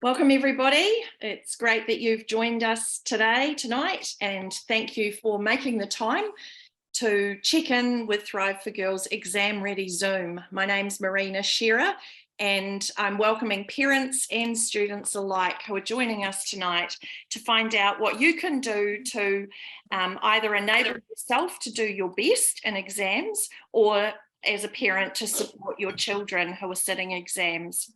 Welcome everybody. It's great that you've joined us tonight, and thank you for making the time to check in with Thrive for Girls Exam Ready Zoom. My name's Marina Shearer, and I'm welcoming parents and students alike who are joining us tonight to find out what you can do to either enable yourself to do your best in exams, or as a parent to support your children who are sitting exams.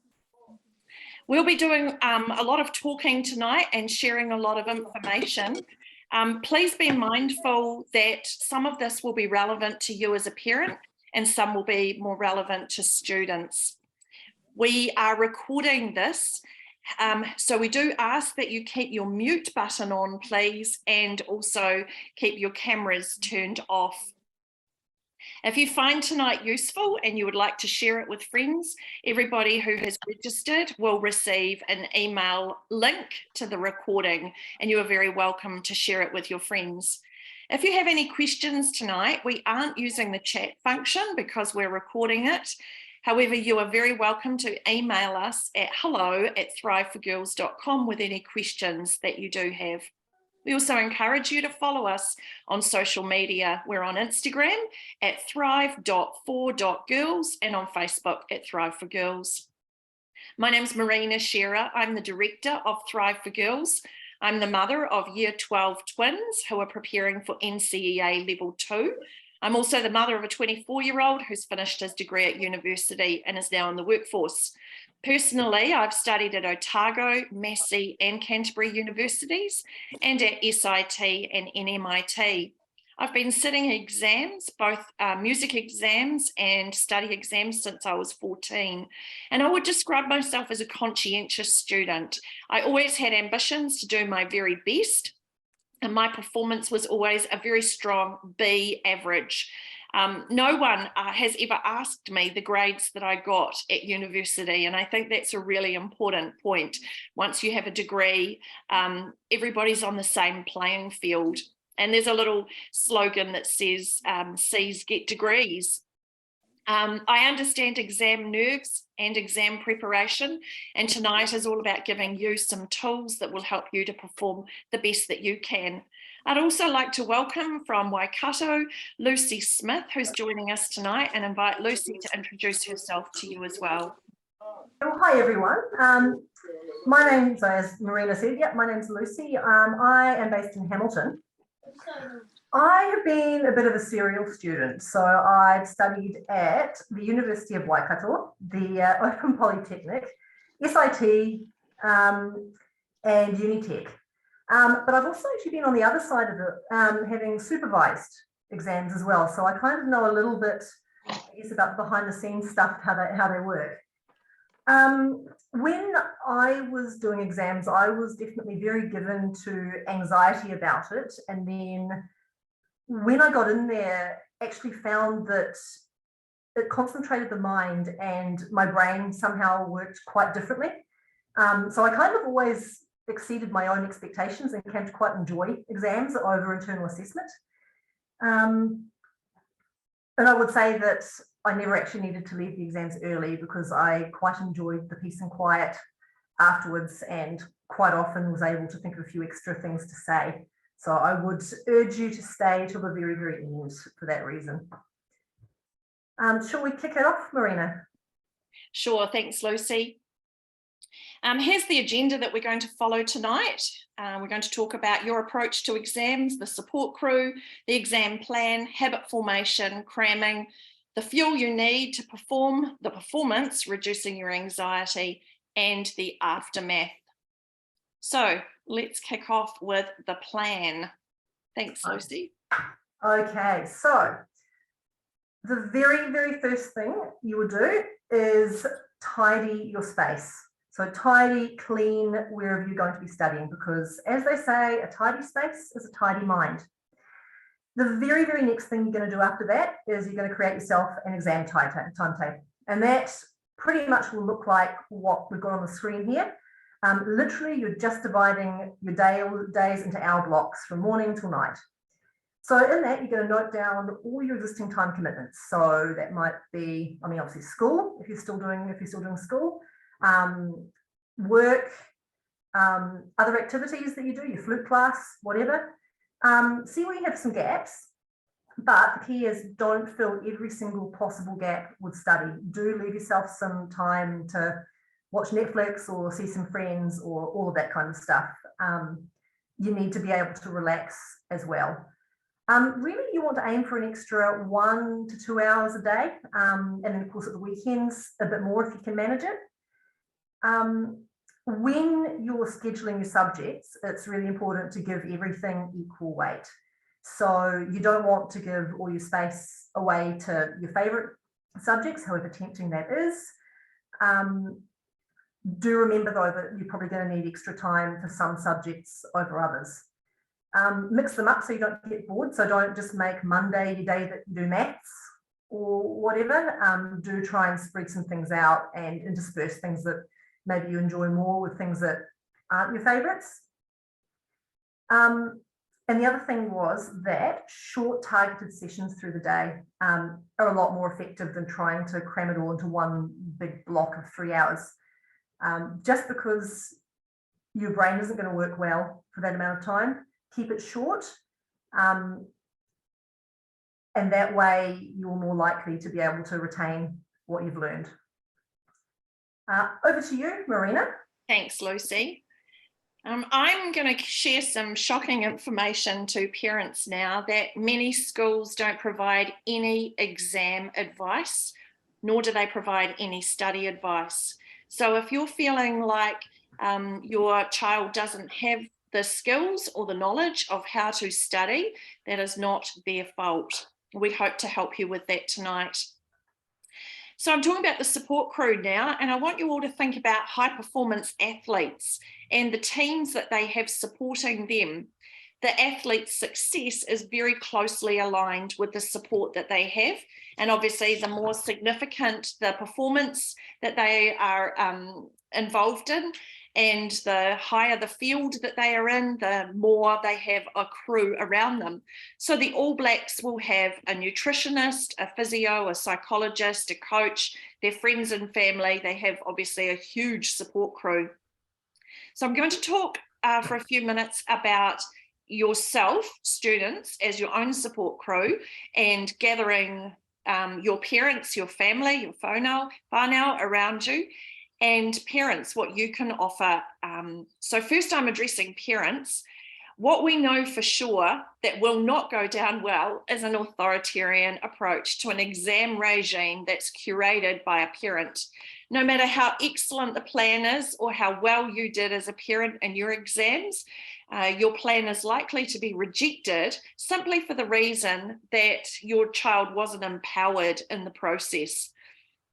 We'll be doing a lot of talking tonight and sharing a lot of information. Please be mindful that some of this will be relevant to you as a parent and some will be more relevant to students. We are recording this, so we do ask that you keep your mute button on, please, and also keep your cameras turned off. If you find tonight useful and you would like to share it with friends, everybody who has registered will receive an email link to the recording, and you are very welcome to share it with your friends. If you have any questions tonight, we aren't using the chat function because we're recording it. However, you are very welcome to email us at hello@thriveforgirls.com with any questions that you do have. We also encourage you to follow us on social media. We're on Instagram at thrive.for.girls and on Facebook at Thrive for Girls. My name's Marina Shearer. I'm the director of Thrive for Girls. I'm the mother of Year 12 twins who are preparing for NCEA Level 2. I'm also the mother of a 24-year-old who's finished his degree at university and is now in the workforce. Personally, I've studied at Otago, Massey and Canterbury universities and at SIT and NMIT. I've been sitting exams, both music exams and study exams, since I was 14. And I would describe myself as a conscientious student. I always had ambitions to do my very best, and my performance was always a very strong B average. No one has ever asked me the grades that I got at university, and I think that's a really important point. Once you have a degree, everybody's on the same playing field. And there's a little slogan that says, C's get degrees. I understand exam nerves and exam preparation, and tonight is all about giving you some tools that will help you to perform the best that you can. I'd also like to welcome from Waikato, Lucy Smith, who's joining us tonight, and invite Lucy to introduce herself to you as well. Well, hi everyone. My name, so as Marina said, my name's Lucy. I am based in Hamilton. I have been a bit of a serial student, so I've studied at the University of Waikato, the Open Polytechnic, SIT, and Unitec. But I've also actually been on the other side of it, having supervised exams as well. So I kind of know a little bit, I guess, about behind the scenes stuff, how they work. When I was doing exams, I was definitely very given to anxiety about it. And then when I got in there, actually found that it concentrated the mind and my brain somehow worked quite differently. So I kind of always exceeded my own expectations and came to quite enjoy exams over internal assessment. And I would say that I never actually needed to leave the exams early because I quite enjoyed the peace and quiet afterwards, and quite often was able to think of a few extra things to say. So I would urge you to stay till the very, very end for that reason. Shall we kick it off, Marina? Sure, thanks, Lucy. Here's the agenda that we're going to follow tonight. We're going to talk about your approach to exams, the support crew, the exam plan, habit formation, cramming, the fuel you need to perform the performance, reducing your anxiety, and the aftermath. So let's kick off with the plan. Thanks, Lucy. Okay, so the very, very first thing you will do is tidy your space. So tidy, clean, wherever you're going to be studying, because as they say, a tidy space is a tidy mind. The very, very next thing you're going to do after that is you're going to create yourself an exam timetable. And that pretty much will look like what we've got on the screen here. Literally, you're just dividing your days into hour blocks from morning till night. So in that, you're going to note down all your existing time commitments. So that might be, obviously school, if you're still doing school, work, other activities that you do, your flute class, whatever. See where you have some gaps, but the key is don't fill every single possible gap with study. Do leave yourself some time to watch Netflix or see some friends or all of that kind of stuff. You need to be able to relax as well. Really, you want to aim for an extra 1 to 2 hours a day. And then, of course, at the weekends, a bit more if you can manage it. When you're scheduling your subjects, it's really important to give everything equal weight. So you don't want to give all your space away to your favourite subjects, however tempting that is. Do remember, though, that you're probably going to need extra time for some subjects over others. Mix them up so you don't get bored. So don't just make Monday your day that you do maths or whatever. Do try and spread some things out and intersperse things that maybe you enjoy more with things that aren't your favourites. And the other thing was that short targeted sessions through the day are a lot more effective than trying to cram it all into one big block of 3 hours. Just because your brain isn't going to work well for that amount of time, keep it short. And that way you're more likely to be able to retain what you've learned. Over to you, Marina. Thanks, Lucy. I'm going to share some shocking information to parents now that many schools don't provide any exam advice, nor do they provide any study advice. So if you're feeling like your child doesn't have the skills or the knowledge of how to study, that is not their fault. We hope to help you with that tonight. So I'm talking about the support crew now, and I want you all to think about high performance athletes and the teams that they have supporting them. The athlete's success is very closely aligned with the support that they have. And obviously the more significant the performance that they are involved in, and the higher the field that they are in, the more they have a crew around them. So the All Blacks will have a nutritionist, a physio, a psychologist, a coach, their friends and family. They have obviously a huge support crew. So I'm going to talk for a few minutes about yourself, students, as your own support crew, and gathering your parents, your family, your whānau around you, and parents, what you can offer. So first I'm addressing parents. What we know for sure that will not go down well is an authoritarian approach to an exam regime that's curated by a parent. No matter how excellent the plan is or how well you did as a parent in your exams, your plan is likely to be rejected simply for the reason that your child wasn't empowered in the process.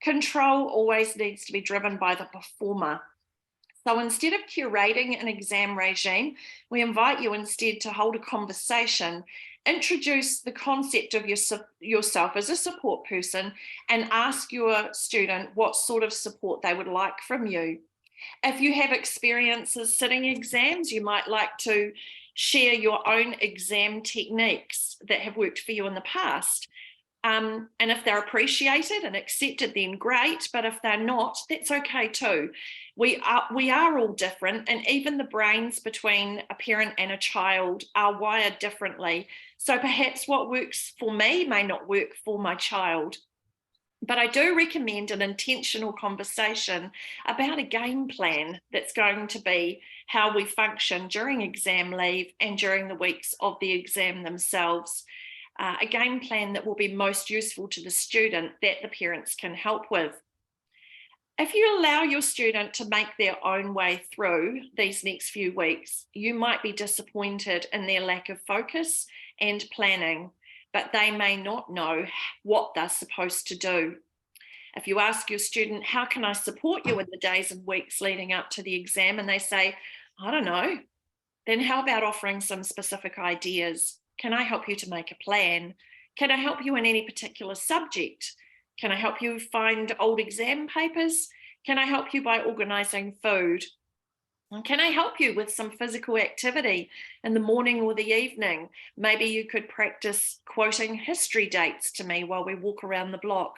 Control always needs to be driven by the performer. So instead of curating an exam regime, we invite you instead to hold a conversation, introduce the concept of yourself as a support person, and ask your student what sort of support they would like from you. If you have experiences sitting exams, you might like to share your own exam techniques that have worked for you in the past. And if they're appreciated and accepted, then great. But if they're not, that's okay too. We are all different, and even the brains between a parent and a child are wired differently. So perhaps what works for me may not work for my child. But I do recommend an intentional conversation about a game plan that's going to be how we function during exam leave and during the weeks of the exam themselves. A game plan that will be most useful to the student that the parents can help with. If you allow your student to make their own way through these next few weeks, you might be disappointed in their lack of focus and planning, but they may not know what they're supposed to do. If you ask your student, how can I support you in the days and weeks leading up to the exam? And they say, I don't know. Then how about offering some specific ideas? Can I help you to make a plan? Can I help you in any particular subject? Can I help you find old exam papers? Can I help you by organising food? And can I help you with some physical activity in the morning or the evening? Maybe you could practice quoting history dates to me while we walk around the block.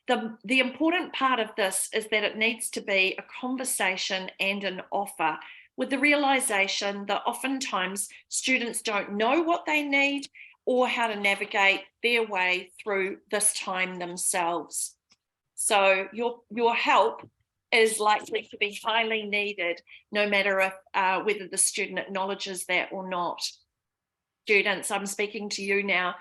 The important part of this is that it needs to be a conversation and an offer, with the realization that oftentimes students don't know what they need or how to navigate their way through this time themselves. So your help is likely to be highly needed, no matter if, whether the student acknowledges that or not. Students, I'm speaking to you now.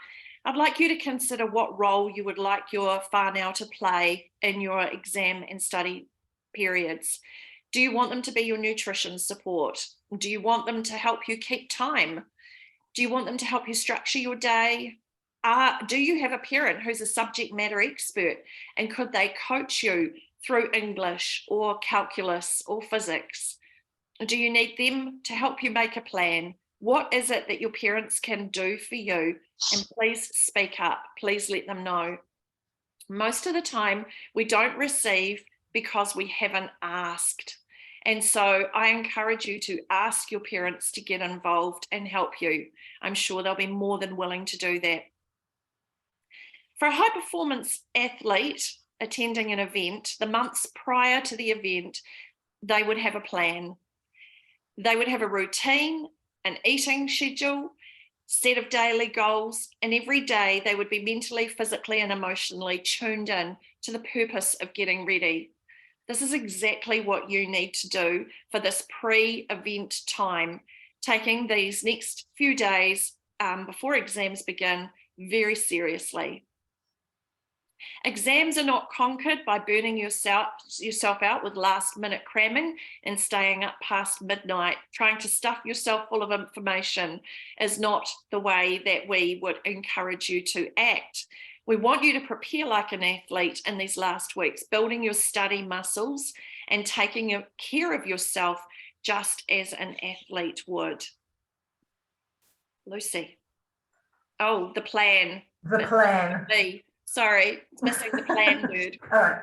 I'd like you to consider what role you would like your whānau to play in your exam and study periods. Do you want them to be your nutrition support? Do you want them to help you keep time? Do you want them to help you structure your day? Do you have a parent who's a subject matter expert, and could they coach you through English or calculus or physics? Do you need them to help you make a plan? What is it that your parents can do for you? And please speak up. Please let them know. Most of the time, we don't receive because we haven't asked. And so I encourage you to ask your parents to get involved and help you. I'm sure they'll be more than willing to do that. For a high performance athlete attending an event, the months prior to the event, they would have a plan. They would have a routine, an eating schedule, set of daily goals, and every day they would be mentally, physically, and emotionally tuned in to the purpose of getting ready. This is exactly what you need to do for this pre-event time, taking these next few days before exams begin very seriously. Exams are not conquered by burning yourself out with last minute cramming and staying up past midnight. Trying to stuff yourself full of information is not the way that we would encourage you to act. We want you to prepare like an athlete in these last weeks, building your study muscles and taking care of yourself just as an athlete would. Lucy. Oh, the plan. The plan. Sorry, it's missing the plan word. All right.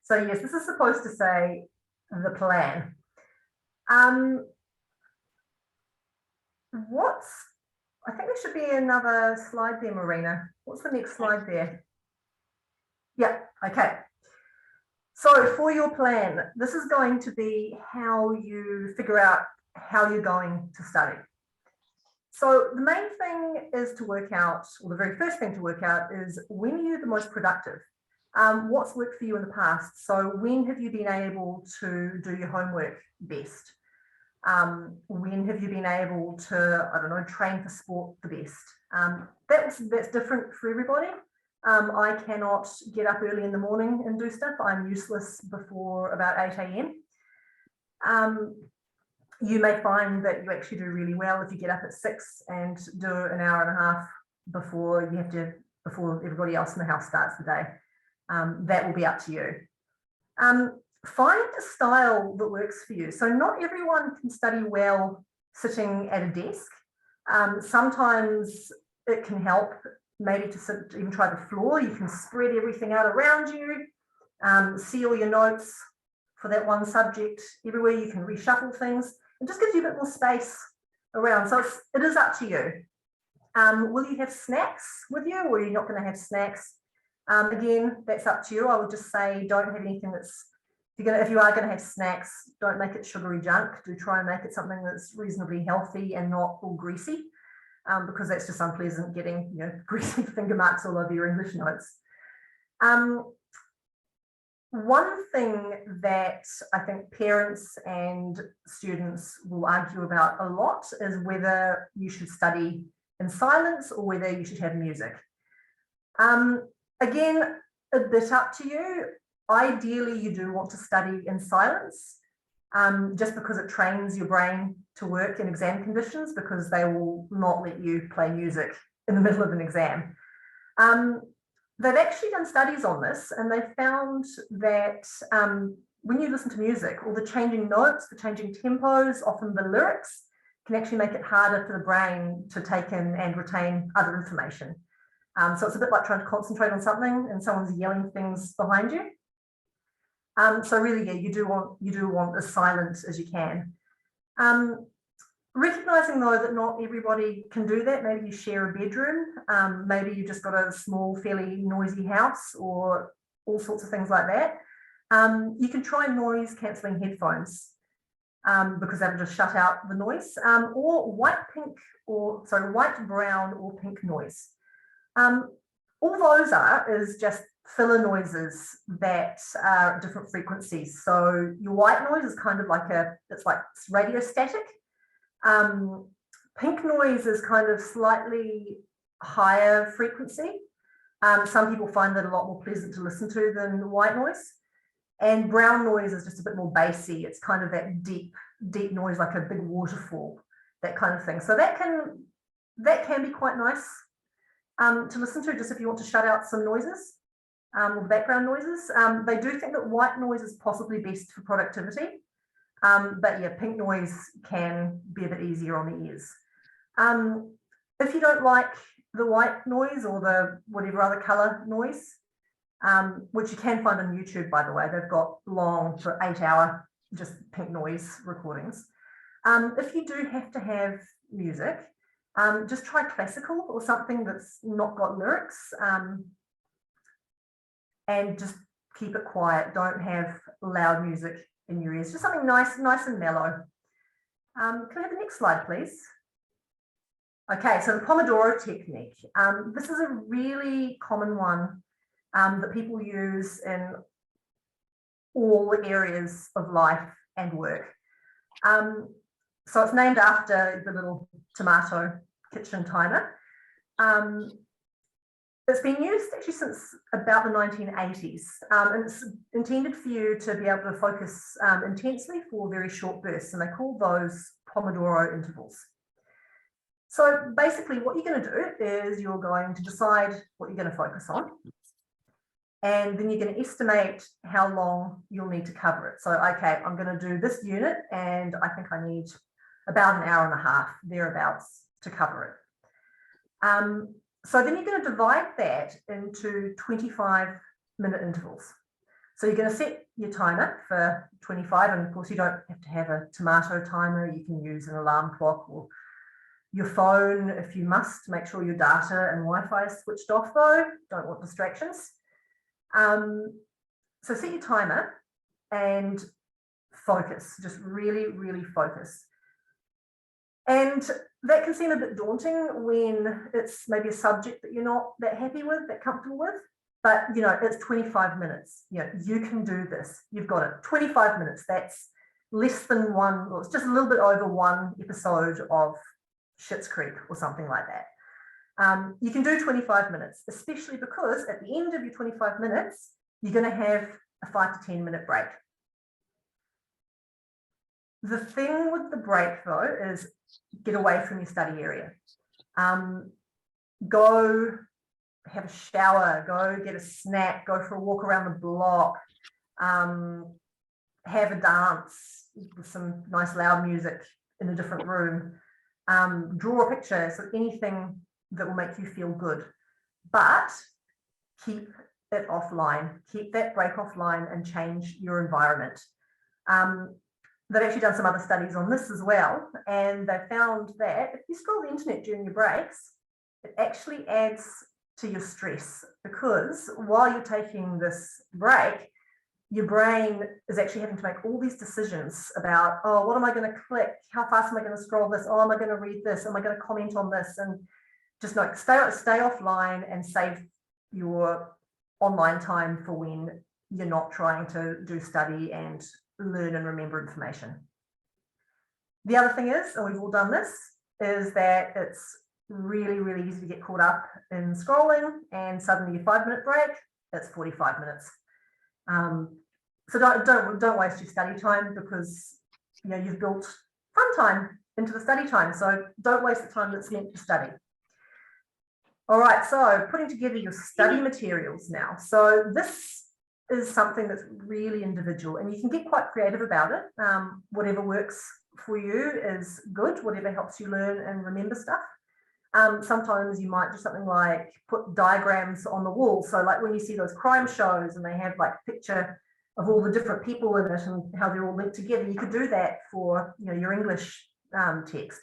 So yes, this is supposed to say the plan. I think there should be another slide there, Marina. What's the next slide there? Yeah, okay. So for your plan, this is going to be how you figure out how you're going to study. So the main thing is to work out, or the very first thing to work out is, when are you the most productive? What's worked for you in the past? So when have you been able to do your homework best? When have you been able to, I don't know, train for sport the best? That's different for everybody. I cannot get up early in the morning and do stuff. I'm useless before about 8 a.m. You may find that you actually do really well if you get up at 6 and do an hour and a half before everybody else in the house starts the day. That will be up to you. Find a style that works for you. So not everyone can study well sitting at a desk. Sometimes it can help maybe to sit, even try the floor. You can spread everything out around you, see all your notes for that one subject everywhere. You can reshuffle things. It just gives you a bit more space around. So it is up to you. Will you have snacks with you, or are you not going to have snacks? Again, that's up to you. I would just say don't have anything that's, if you are going to have snacks, don't make it sugary junk. Do try and make it something that's reasonably healthy and not all greasy, because that's just unpleasant, getting greasy finger marks all over your English notes. One thing that I think parents and students will argue about a lot is whether you should study in silence or whether you should have music. Again, a bit up to you. Ideally, you do want to study in silence, just because it trains your brain to work in exam conditions, because they will not let you play music in the middle of an exam. They've actually done studies on this, and they've found that when you listen to music, all the changing notes, the changing tempos, often the lyrics, can actually make it harder for the brain to take in and retain other information. So it's a bit like trying to concentrate on something and someone's yelling things behind you. So really, yeah, you do want as silent as you can. Recognizing though that not everybody can do that. Maybe you share a bedroom. Maybe you've just got a small, fairly noisy house, or all sorts of things like that. You can try noise cancelling headphones because that'll just shut out the noise, or white, brown, or pink noise. All those is just filler noises that are different frequencies. So your white noise is kind of like it's radio static. Pink noise is kind of slightly higher frequency. Some people find that a lot more pleasant to listen to than white noise. And brown noise is just a bit more bassy. It's kind of that deep noise, like a big waterfall, that kind of thing. So that can be quite nice to listen to, just if you want to shut out some noises or background noises. They do think that white noise is possibly best for productivity. But yeah, pink noise can be a bit easier on the ears. If you don't like the white noise or the whatever other color noise, which you can find on YouTube, by the way, they've got long for 8-hour just pink noise recordings. If you do have to have music, just try classical or something that's not got lyrics, and just keep it quiet. Don't have loud music in your ears, just something nice and mellow. Can I have the next slide, please? Okay, so the Pomodoro technique. This is a really common one that people use in all areas of life and work. So it's named after the little tomato kitchen timer. It's been used actually since about the 1980s, and it's intended for you to be able to focus intensely for very short bursts, and they call those Pomodoro intervals. So basically what you're going to do is you're going to decide what you're going to focus on, and then you're going to estimate how long you'll need to cover it. So, okay, I'm going to do this unit, and I think I need about an hour and a half, thereabouts, to cover it. So then you're going to divide that into 25-minute intervals. So you're going to set your timer for 25, and of course you don't have to have a tomato timer. You can use an alarm clock or your phone if you must. Make sure your data and Wi-Fi is switched off though. Don't want distractions. So set your timer and focus, just really, really focus. And that can seem a bit daunting when it's maybe a subject that you're not that happy with, that comfortable with, but you know, it's 25 minutes. You know, you can do this. You've got it. 25 minutes. That's less than one, or it's just a little bit over one episode of Schitt's Creek or something like that. You can do 25 minutes, especially because at the end of your 25 minutes, you're going to have a 5 to 10 minute break. The thing with the break though is get away from your study area. Go have a shower, go get a snack, go for a walk around the block, have a dance with some nice loud music in a different room, draw a picture, so anything that will make you feel good. But keep it offline, keep that break offline and change your environment. They've actually done some other studies on this as well, and they found that if you scroll the internet during your breaks, it actually adds to your stress, because while you're taking this break, your brain is actually having to make all these decisions about, oh, what am I going to click? How fast am I going to scroll this? Oh, am I going to read this? Am I going to comment on this? And just like stay offline and save your online time for when you're not trying to do study and learn and remember information. The other thing is, and we've all done this, is that it's really, really easy to get caught up in scrolling, and suddenly your 5-minute break, it's 45 minutes. So don't waste your study time, because you know you've built fun time into the study time. So don't waste the time that's meant to study. All right, so putting together your study materials now. So this is something that's really individual, and you can get quite creative about it. Whatever works for you is good, whatever helps you learn and remember stuff. Sometimes you might do something like put diagrams on the wall. So like when you see those crime shows and they have like a picture of all the different people in it and how they're all linked together, you could do that for your English text.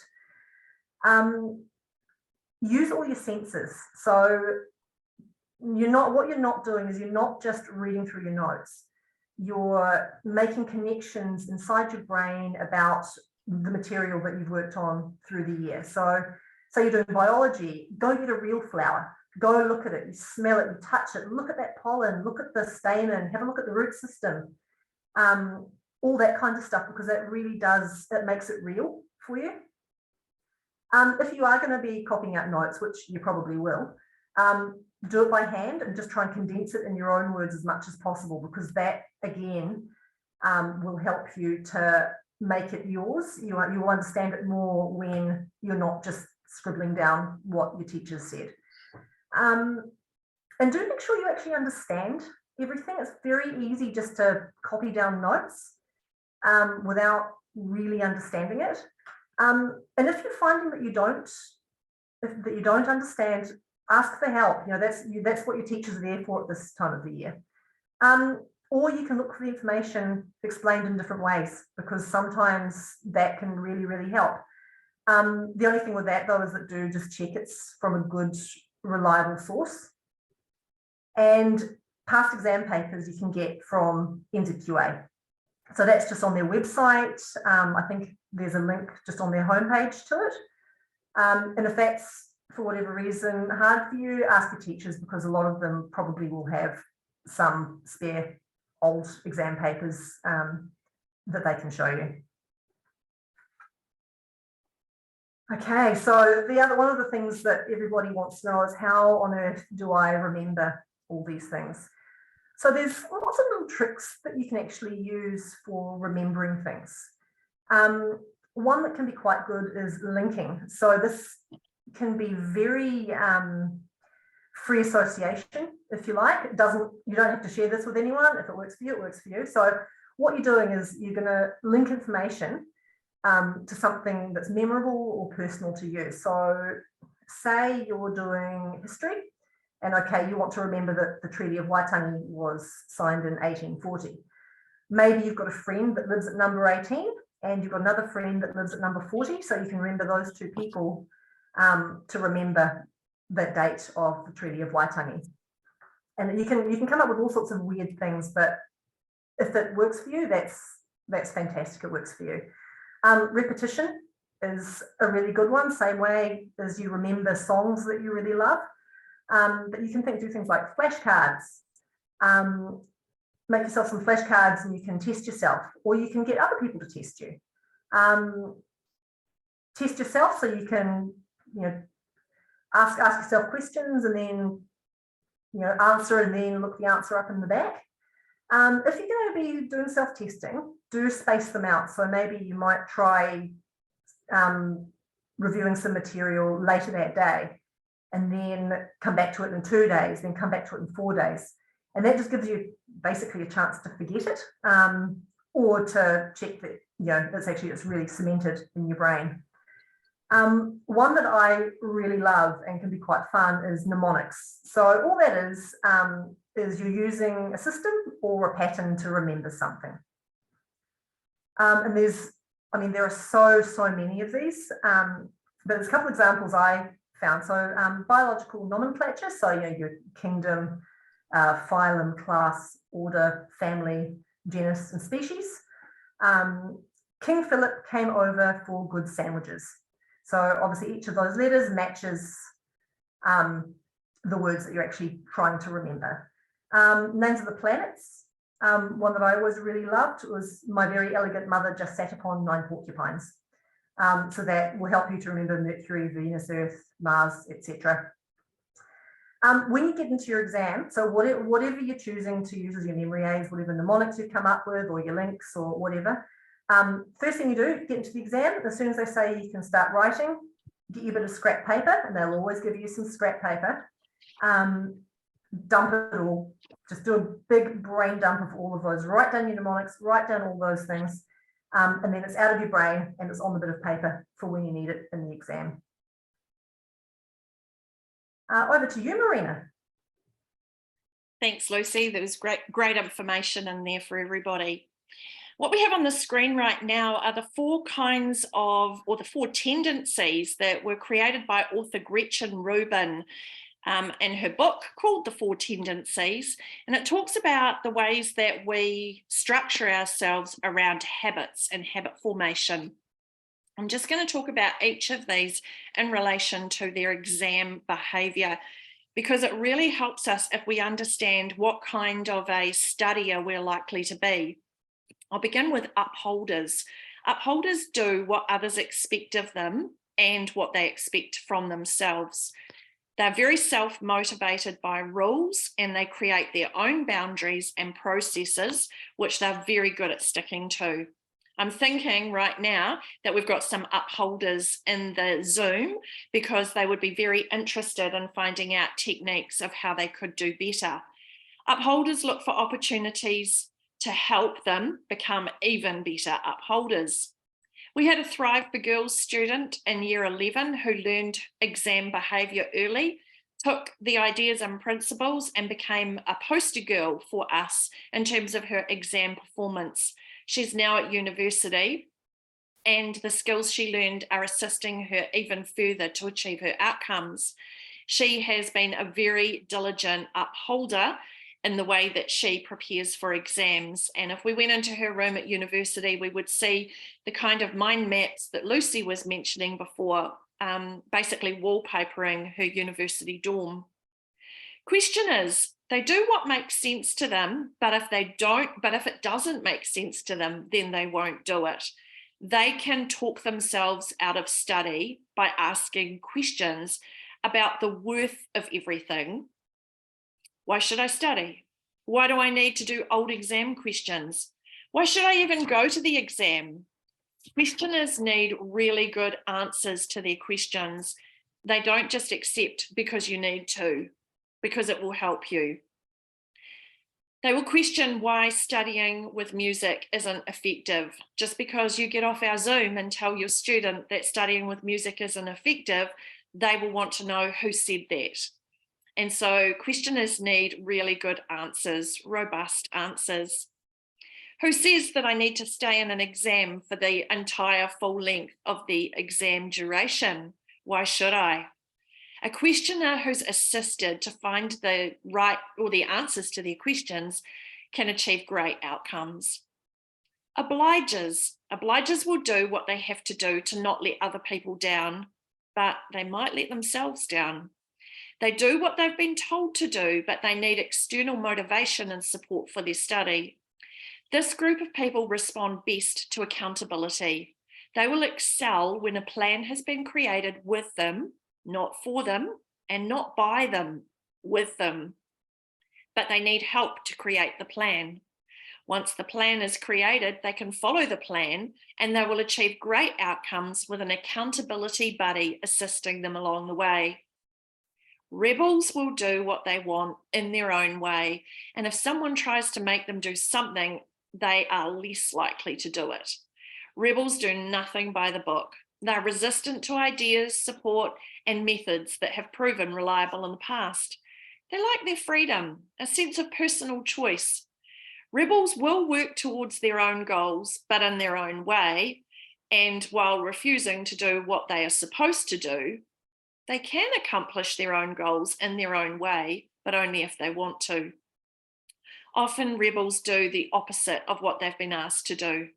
Use all your senses. So what you're not doing is you're not just reading through your notes. You're making connections inside your brain about the material that you've worked on through the year. So you're doing biology, go get a real flower, go look at it, you smell it, you touch it, look at that pollen, look at the stamen, have a look at the root system, all that kind of stuff, because that really does, it makes it real for you. If you are going to be copying out notes, which you probably will, do it by hand and just try and condense it in your own words as much as possible, because that, again, will help you to make it yours. You will understand it more when you're not just scribbling down what your teachers said. And do make sure you actually understand everything. It's very easy just to copy down notes without really understanding it. And if you're finding that you don't understand, ask for help. You know, that's what your teachers are there for at this time of the year. Or you can look for the information explained in different ways, because sometimes that can really, really help. The only thing with that, though, is that do just check it's from a good, reliable source. And past exam papers you can get from NZQA. So that's just on their website. I think there's a link just on their homepage to it. And if that's, for whatever reason, hard for you, ask your teachers, because a lot of them probably will have some spare old exam papers that they can show you. Okay, so one of the things that everybody wants to know is, how on earth do I remember all these things? So there's lots of little tricks that you can actually use for remembering things. One that can be quite good is linking. So this can be very free association, if you like. You don't have to share this with anyone. If it works for you, it works for you. So what you're doing is you're going to link information to something that's memorable or personal to you. So say you're doing history, and okay, you want to remember that the Treaty of Waitangi was signed in 1840. Maybe you've got a friend that lives at number 18, and you've got another friend that lives at number 40, so you can remember those two people to remember that date of the Treaty of Waitangi. And you can come up with all sorts of weird things, but if it works for you, that's fantastic. It works for you. Repetition is a really good one. Same way as you remember songs that you really love. But you can do things like flashcards. Make yourself some flashcards and you can test yourself, or you can get other people to test you. Test yourself, so you can, ask yourself questions and then, answer, and then look the answer up in the back. If you're going to be doing self-testing, do space them out. So maybe you might try reviewing some material later that day, and then come back to it in 2 days, then come back to it in 4 days. And that just gives you basically a chance to forget it, or to check that, it's really cemented in your brain. One that I really love and can be quite fun is mnemonics. So all that is you're using a system or a pattern to remember something. And there are so many of these, but there's a couple of examples I found. So biological nomenclature, so your kingdom, phylum, class, order, family, genus, and species. King Philip came over for good sandwiches. So obviously each of those letters matches the words that you're actually trying to remember. Names of the planets. One that I always really loved was my very elegant mother just sat upon 9 porcupines. So that will help you to remember Mercury, Venus, Earth, Mars, etc. When you get into your exam, so whatever you're choosing to use as your memory aids, whatever mnemonics you've come up with, or your links or whatever, first thing you do, get into the exam. As soon as they say you can start writing, get you a bit of scrap paper, and they'll always give you some scrap paper. Dump it all. Just do a big brain dump of all of those. Write down your mnemonics, write down all those things, and then it's out of your brain and it's on the bit of paper for when you need it in the exam. Over to you, Marina. Thanks, Lucy. There was great information in there for everybody. What we have on the screen right now are the 4 kinds of, or the 4 tendencies that were created by author Gretchen Rubin in her book called The Four Tendencies, and it talks about the ways that we structure ourselves around habits and habit formation. I'm just going to talk about each of these in relation to their exam behaviour, because it really helps us if we understand what kind of a studier we're likely to be. I'll begin with upholders. Upholders do what others expect of them and what they expect from themselves. They're very self-motivated by rules, and they create their own boundaries and processes, which they're very good at sticking to. I'm thinking right now that we've got some upholders in the Zoom, because they would be very interested in finding out techniques of how they could do better. Upholders look for opportunities to help them become even better upholders. We had a Thrive for Girls student in year 11 who learned exam behaviour early, took the ideas and principles and became a poster girl for us in terms of her exam performance. She's now at university, and the skills she learned are assisting her even further to achieve her outcomes. She has been a very diligent upholder in the way that she prepares for exams. And if we went into her room at university, we would see the kind of mind maps that Lucy was mentioning before, basically wallpapering her university dorm. Questioners, they do what makes sense to them, but if it doesn't make sense to them, then they won't do it. They can talk themselves out of study by asking questions about the worth of everything. Why should I study? Why do I need to do old exam questions? Why should I even go to the exam? Questioners need really good answers to their questions. They don't just accept because you need to, because it will help you. They will question why studying with music isn't effective. Just because you get off our Zoom and tell your student that studying with music isn't effective, they will want to know who said that. And so questioners need really good answers, robust answers. Who says that I need to stay in an exam for the entire full length of the exam duration? Why should I? A questioner who's assisted to find the right or the answers to their questions can achieve great outcomes. Obligers will do what they have to do to not let other people down, but they might let themselves down. They do what they've been told to do, but they need external motivation and support for their study. This group of people respond best to accountability. They will excel when a plan has been created with them, not for them, and not by them, with them. But they need help to create the plan. Once the plan is created, they can follow the plan, and they will achieve great outcomes with an accountability buddy assisting them along the way. Rebels will do what they want in their own way, and if someone tries to make them do something, they are less likely to do it. Rebels do nothing by the book. They're resistant to ideas, support, and methods that have proven reliable in the past. They like their freedom, a sense of personal choice. Rebels will work towards their own goals, but in their own way, and while refusing to do what they are supposed to do, they can accomplish their own goals in their own way, but only if they want to. Often rebels do the opposite of what they've been asked to do.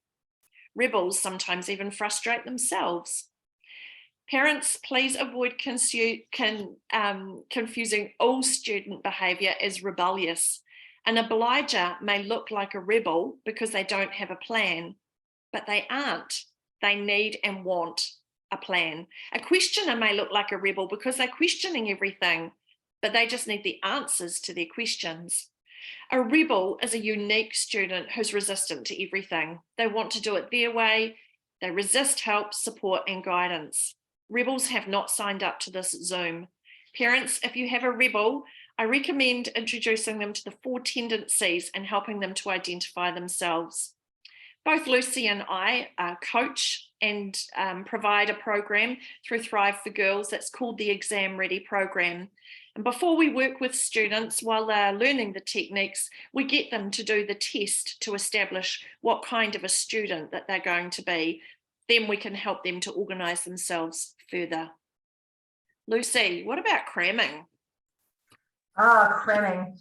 Rebels sometimes even frustrate themselves. Parents, please avoid confusing all student behaviour as rebellious. An obliger may look like a rebel because they don't have a plan, but they aren't. They need and want a plan. A questioner may look like a rebel because they're questioning everything, but they just need the answers to their questions. A rebel is a unique student who's resistant to everything. They want to do it their way. They resist help, support, and guidance. Rebels have not signed up to this Zoom. Parents, if you have a rebel, I recommend introducing them to the 4 tendencies and helping them to identify themselves. Both Lucy and I coach and provide a program through Thrive for Girls that's called the Exam Ready program. And before we work with students while they're learning the techniques, we get them to do the test to establish what kind of a student that they're going to be. Then we can help them to organise themselves further. Lucy, what about cramming? Cramming.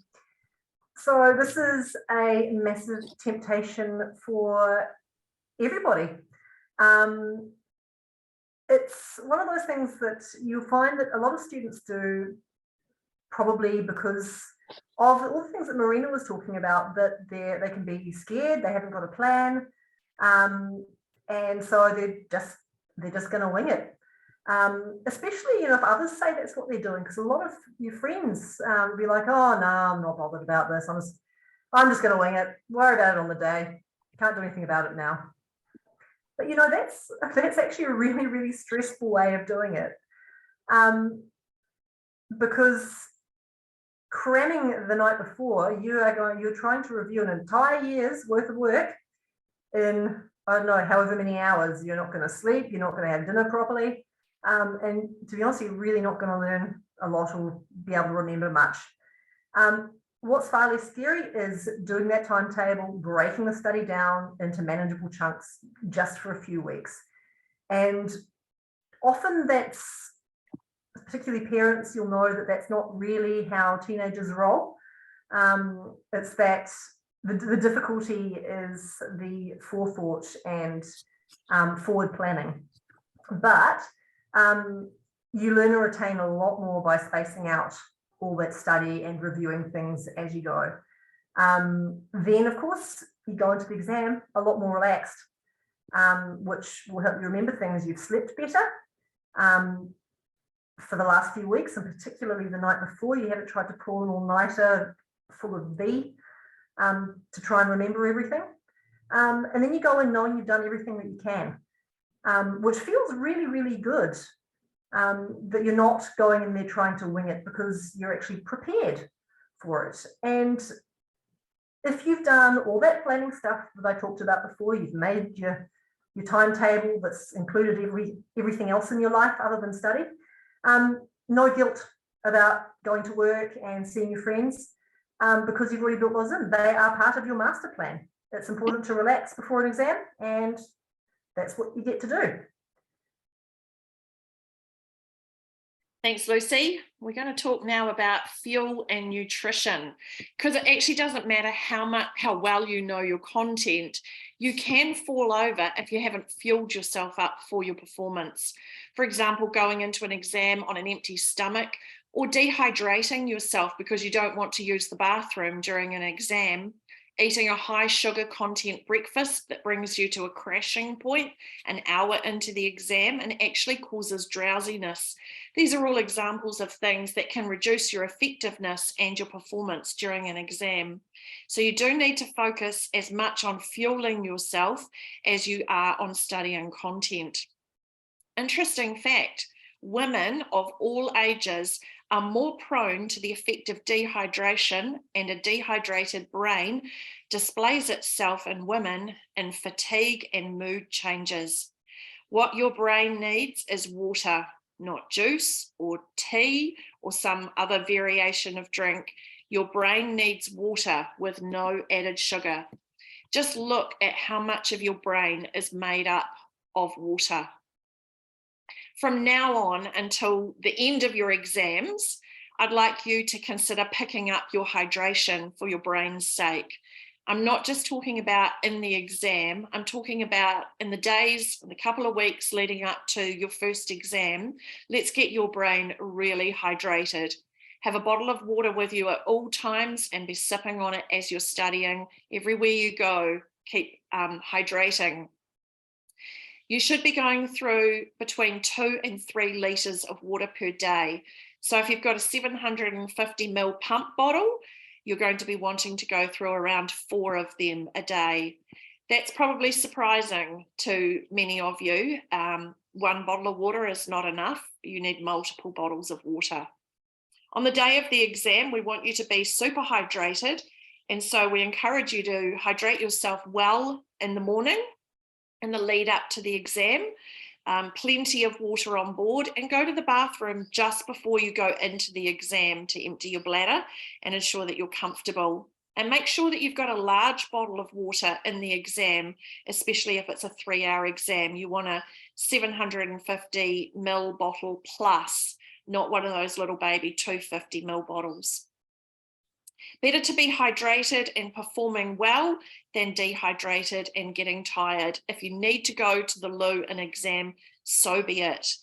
So this is a massive temptation for everybody. It's one of those things that you find that a lot of students do, probably because of all the things that Marina was talking about, that they can be scared, they haven't got a plan, and so they're just going to wing it. Especially, if others say that's what they're doing, because a lot of your friends be like, oh no, I'm not bothered about this. I'm just going to wing it. Worry about it on the day. Can't do anything about it now. But that's actually a really, really stressful way of doing it, because cramming the night before, you're trying to review an entire year's worth of work in, I don't know, however many hours. You're not going to sleep. You're not going to have dinner properly. And to be honest, you're really not going to learn a lot or be able to remember much. What's far less scary is doing that timetable, breaking the study down into manageable chunks just for a few weeks. And often that's, particularly parents, you'll know that that's not really how teenagers roll. It's that the difficulty is the forethought and forward planning. But you learn and retain a lot more by spacing out all that study and reviewing things as you go. Then, of course, you go into the exam a lot more relaxed, which will help you remember things. You've slept better for the last few weeks, and particularly the night before. You haven't tried to pull an all-nighter full of B to try and remember everything. And then you go in knowing you've done everything that you can, which feels really, really good. That you're not going in there trying to wing it, because you're actually prepared for it. And if you've done all that planning stuff that I talked about before, you've made your timetable that's included everything else in your life other than study, no guilt about going to work and seeing your friends, because you've already built those in. They are part of your master plan. It's important to relax before an exam, and that's what you get to do. Thanks, Lucy. We're going to talk now about fuel and nutrition, because it actually doesn't matter how well you know your content. You can fall over if you haven't fueled yourself up for your performance. For example, going into an exam on an empty stomach, or dehydrating yourself because you don't want to use the bathroom during an exam. Eating a high sugar content breakfast that brings you to a crashing point an hour into the exam and actually causes drowsiness. These are all examples of things that can reduce your effectiveness and your performance during an exam. So you do need to focus as much on fueling yourself as you are on studying content. Interesting fact, women of all ages are more prone to the effect of dehydration, and a dehydrated brain displays itself in women in fatigue and mood changes. What your brain needs is water, not juice or tea or some other variation of drink. Your brain needs water with no added sugar. Just look at how much of your brain is made up of water. From now on until the end of your exams, I'd like you to consider picking up your hydration for your brain's sake. I'm not just talking about in the exam, I'm talking about in the days, the couple of weeks leading up to your first exam. Let's get your brain really hydrated. Have a bottle of water with you at all times and be sipping on it as you're studying. Everywhere you go, keep hydrating. You should be going through between 2 and 3 litres of water per day. So if you've got a 750 ml pump bottle, you're going to be wanting to go through around 4 of them a day. That's probably surprising to many of you. 1 bottle of water is not enough. You need multiple bottles of water. On the day of the exam, we want you to be super hydrated. And so we encourage you to hydrate yourself well in the morning, in the lead up to the exam, plenty of water on board, and go to the bathroom just before you go into the exam to empty your bladder and ensure that you're comfortable. And make sure that you've got a large bottle of water in the exam, especially if it's a 3-hour exam. You want a 750 ml bottle plus, not one of those little baby 250 ml bottles. Better to be hydrated and performing well than dehydrated and getting tired. If you need to go to the loo in exam, so be it.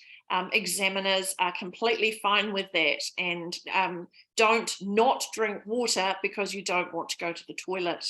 Examiners are completely fine with that, and don't not drink water because you don't want to go to the toilet.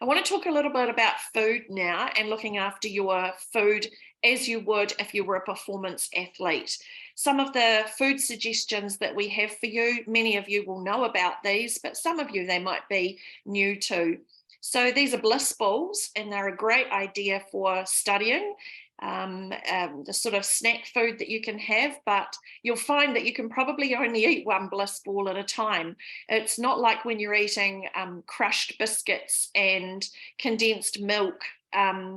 I want to talk a little bit about food now and looking after your food as you would if you were a performance athlete. Some of the food suggestions that we have for you, many of you will know about these, but some of you they might be new to. So these are bliss balls, and they're a great idea for studying. The sort of snack food that you can have, but you'll find that you can probably only eat one bliss ball at a time. It's not like when you're eating crushed biscuits and condensed milk,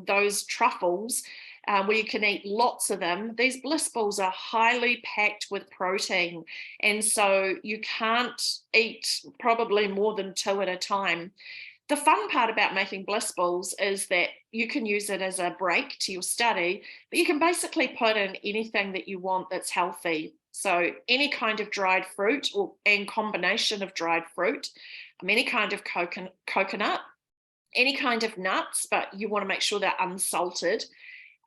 those truffles, where you can eat lots of them. These bliss balls are highly packed with protein, and so you can't eat probably more than 2 at a time. The fun part about making bliss balls is that you can use it as a break to your study, but you can basically put in anything that you want that's healthy. So any kind of dried fruit and combination of dried fruit, any kind of coconut, any kind of nuts, but you want to make sure they're unsalted.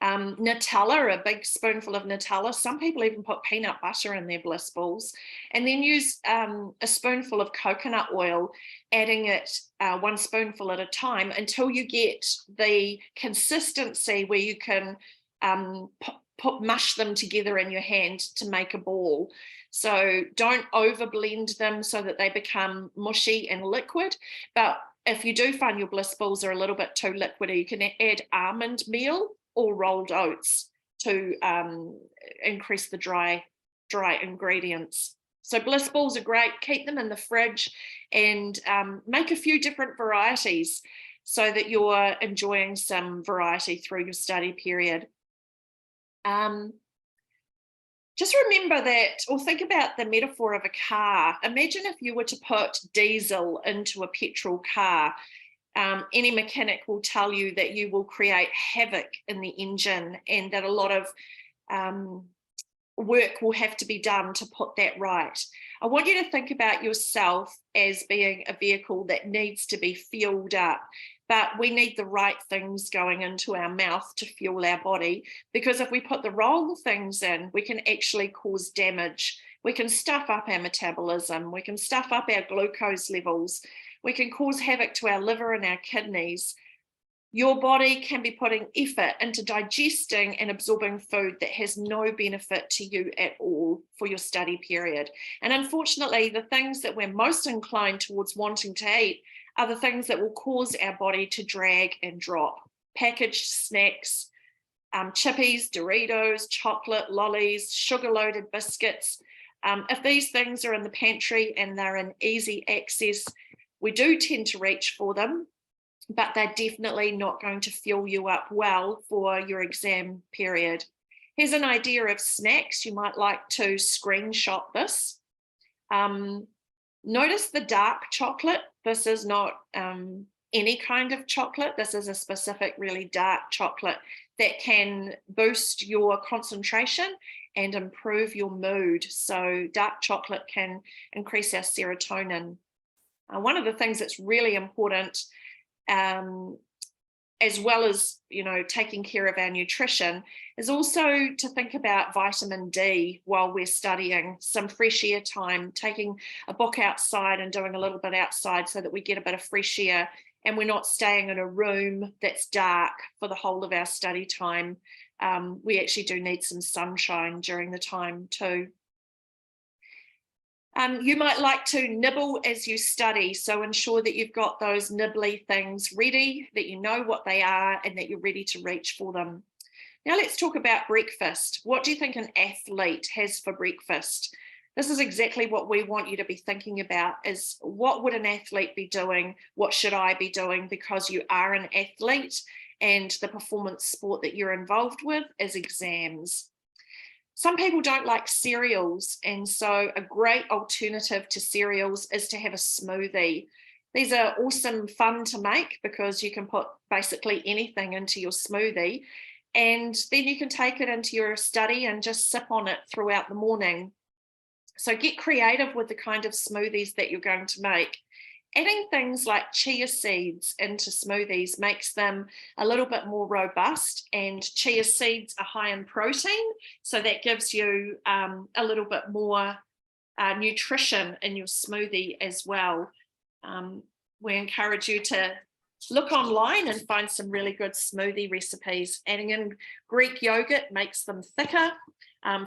Nutella, a big spoonful of Nutella. Some people even put peanut butter in their bliss balls, and then use a spoonful of coconut oil, adding it 1 spoonful at a time until you get the consistency where you can mush them together in your hand to make a ball. So don't over blend them so that they become mushy and liquid, but if you do find your bliss balls are a little bit too liquidy, you can add almond meal or rolled oats to increase the dry ingredients. So bliss balls are great. Keep them in the fridge and make a few different varieties so that you're enjoying some variety through your study period. Just remember that, or think about the metaphor of a car. Imagine if you were to put diesel into a petrol car. Any mechanic will tell you that you will create havoc in the engine, and that a lot of work will have to be done to put that right. I want you to think about yourself as being a vehicle that needs to be fueled up, but we need the right things going into our mouth to fuel our body, because if we put the wrong things in, we can actually cause damage. We can stuff up our metabolism, we can stuff up our glucose levels, we can cause havoc to our liver and our kidneys. Your body can be putting effort into digesting and absorbing food that has no benefit to you at all for your study period. And unfortunately, the things that we're most inclined towards wanting to eat are the things that will cause our body to drag and drop. Packaged snacks, chippies, Doritos, chocolate, lollies, sugar-loaded biscuits. If these things are in the pantry and they're in easy access, we do tend to reach for them, but they're definitely not going to fuel you up well for your exam period. Here's an idea of snacks. You might like to screenshot this. Notice the dark chocolate. This is not any kind of chocolate. This is a specific, really dark chocolate that can boost your concentration and improve your mood. So dark chocolate can increase our serotonin. One of the things that's really important, as well as, taking care of our nutrition, is also to think about vitamin D while we're studying. Some fresh air time, taking a book outside and doing a little bit outside so that we get a bit of fresh air and we're not staying in a room that's dark for the whole of our study time. We actually do need some sunshine during the time too. You might like to nibble as you study, so ensure that you've got those nibbly things ready, that you know what they are and that you're ready to reach for them. Now let's talk about breakfast. What do you think an athlete has for breakfast? This is exactly what we want you to be thinking about, is what would an athlete be doing? What should I be doing? Because you are an athlete and the performance sport that you're involved with is exams. Some people don't like cereals, and so a great alternative to cereals is to have a smoothie. These are awesome fun to make because you can put basically anything into your smoothie, and then you can take it into your study and just sip on it throughout the morning. So get creative with the kind of smoothies that you're going to make. Adding things like chia seeds into smoothies makes them a little bit more robust, and chia seeds are high in protein, so that gives you a little bit more nutrition in your smoothie as well. We encourage you to look online and find some really good smoothie recipes. Adding in Greek yogurt makes them thicker.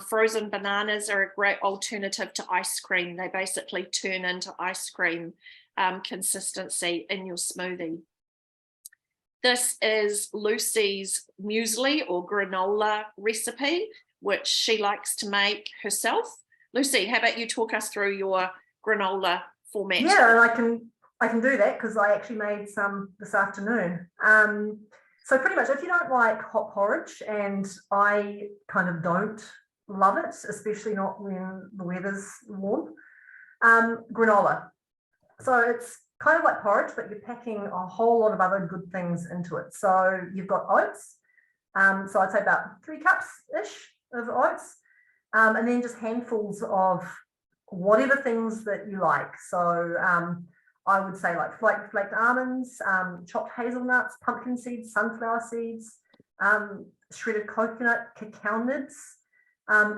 Frozen bananas are a great alternative to ice cream. They basically turn into ice cream consistency in your smoothie. This is Lucy's muesli or granola recipe, which she likes to make herself. Lucy, how about you talk us through your granola format? Yeah, and I can do that because I actually made some this afternoon. So pretty much, if you don't like hot porridge, and I kind of don't love it, especially not when the weather's warm, granola. So it's kind of like porridge, but you're packing a whole lot of other good things into it. So you've got oats. So I'd say about 3 cups-ish of oats. And then just handfuls of whatever things that you like. So I would say like flaked almonds, chopped hazelnuts, pumpkin seeds, sunflower seeds, shredded coconut, cacao nibs.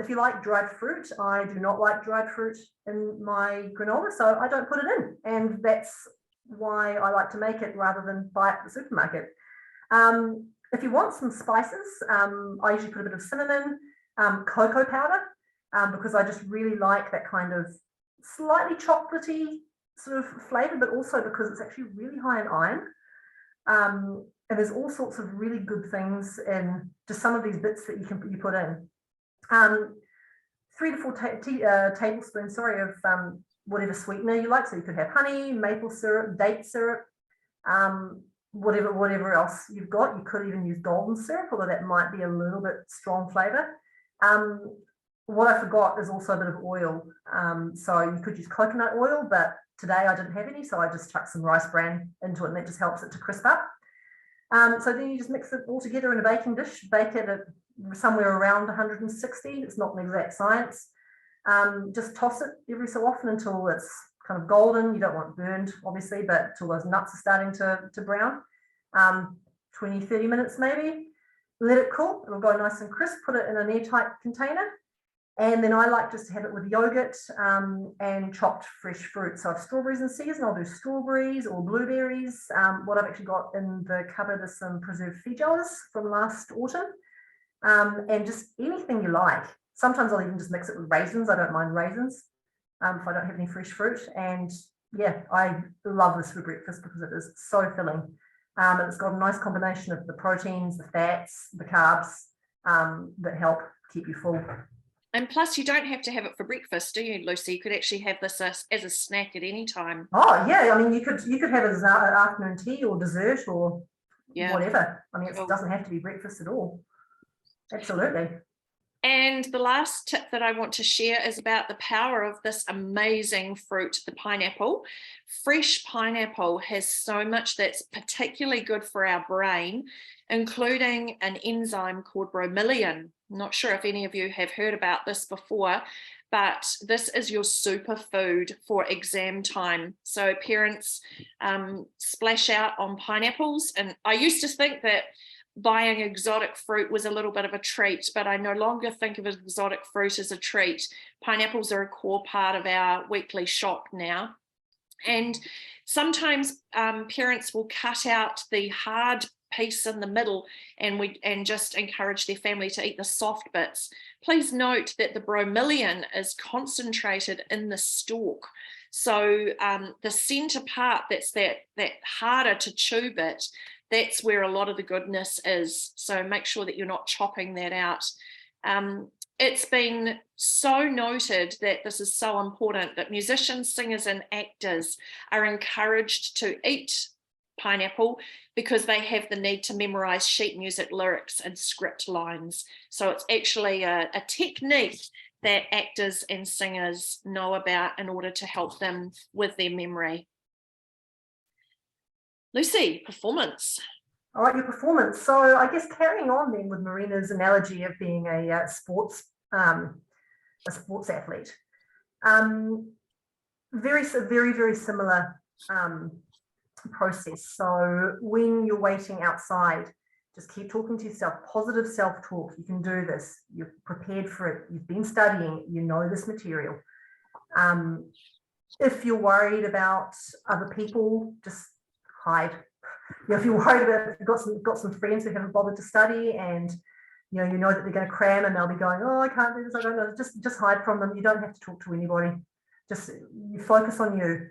If you like dried fruit, I do not like dried fruit in my granola, so I don't put it in. And that's why I like to make it rather than buy it at the supermarket. If you want some spices, I usually put a bit of cinnamon, cocoa powder, because I just really like that kind of slightly chocolatey sort of flavor, but also because it's actually really high in iron. And there's all sorts of really good things in just some of these bits that you put in. 3 to 4 tablespoons, of whatever sweetener you like. So you could have honey, maple syrup, date syrup, whatever else you've got. You could even use golden syrup, although that might be a little bit strong flavor. What I forgot is also a bit of oil. So you could use coconut oil, but today I didn't have any, so I just chucked some rice bran into it, and that just helps it to crisp up. So then you just mix it all together in a baking dish, bake it at somewhere around 160. It's not an exact science. Just toss it every so often until it's kind of golden. You don't want it burned, obviously, but till those nuts are starting to brown. 20-30 minutes maybe. Let it cool. It'll go nice and crisp. Put it in an airtight container. And then I like just to have it with yogurt and chopped fresh fruit. So if strawberries in season, I'll do strawberries or blueberries. What I've actually got in the cupboard is some preserved feijoas from last autumn. And just anything you like. Sometimes I'll even just mix it with raisins. I don't mind raisins if I don't have any fresh fruit. And yeah, I love this for breakfast because it is so filling. And it's got a nice combination of the proteins, the fats, the carbs that help keep you full. And plus, you don't have to have it for breakfast, do you, Lucy? You could actually have this as a snack at any time. Oh yeah, I mean you could have it as an afternoon tea or dessert or whatever. I mean, it doesn't have to be breakfast at all. Absolutely. And the last tip that I want to share is about the power of this amazing fruit, the pineapple. Fresh pineapple has so much that's particularly good for our brain, including an enzyme called bromelain. I'm not sure if any of you have heard about this before, but this is your superfood for exam time. So parents splash out on pineapples. And I used to think that buying exotic fruit was a little bit of a treat, but I no longer think of exotic fruit as a treat. Pineapples are a core part of our weekly shop now. And sometimes parents will cut out the hard piece in the middle and just encourage their family to eat the soft bits. Please note that the bromelain is concentrated in the stalk. So the center part, that's that harder to chew bit, that's where a lot of the goodness is. So make sure that you're not chopping that out. It's been so noted that this is so important that musicians, singers, and actors are encouraged to eat pineapple because they have the need to memorize sheet music lyrics and script lines. So it's actually a technique that actors and singers know about in order to help them with their memory. Lucy, performance. All right, your performance. So I guess carrying on then with Marina's analogy of being a sports athlete. Very, very similar process. So when you're waiting outside, just keep talking to yourself, positive self-talk. You can do this. You're prepared for it. You've been studying. You know this material. If you're worried about other people, just hide. If you're worried about, you've got some friends who haven't bothered to study, and you know that they're going to cram and they'll be going, oh, I can't do this, I don't know. Just hide from them. You don't have to talk to anybody. Just you focus on you,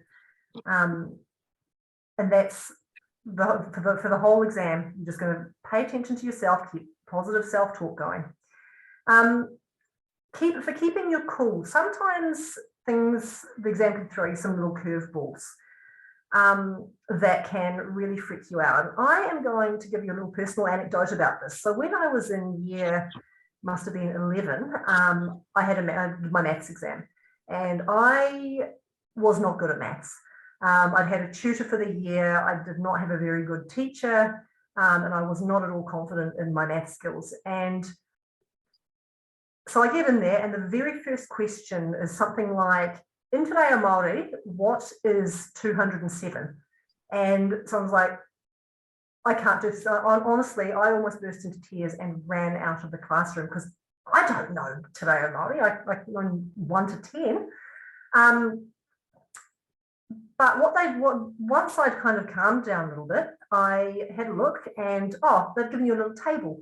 and that's for the whole exam. You're just going to pay attention to yourself, keep positive self-talk going. Keeping your cool. Sometimes the exam can throw you some little curveballs that can really freak you out. And I am going to give you a little personal anecdote about this. So when I was in year, must have been 11, I had my maths exam, and I was not good at maths. I'd had a tutor for the year. I did not have a very good teacher, and I was not at all confident in my math skills. And so I get in there, and the very first question is something like, in Te Reo Māori, what is 207? And so I was like, I can't do this. Honestly, I almost burst into tears and ran out of the classroom because I don't know Te Reo Māori. I know 1 to 10. But once I'd kind of calmed down a little bit, I had a look, and they've given you a little table.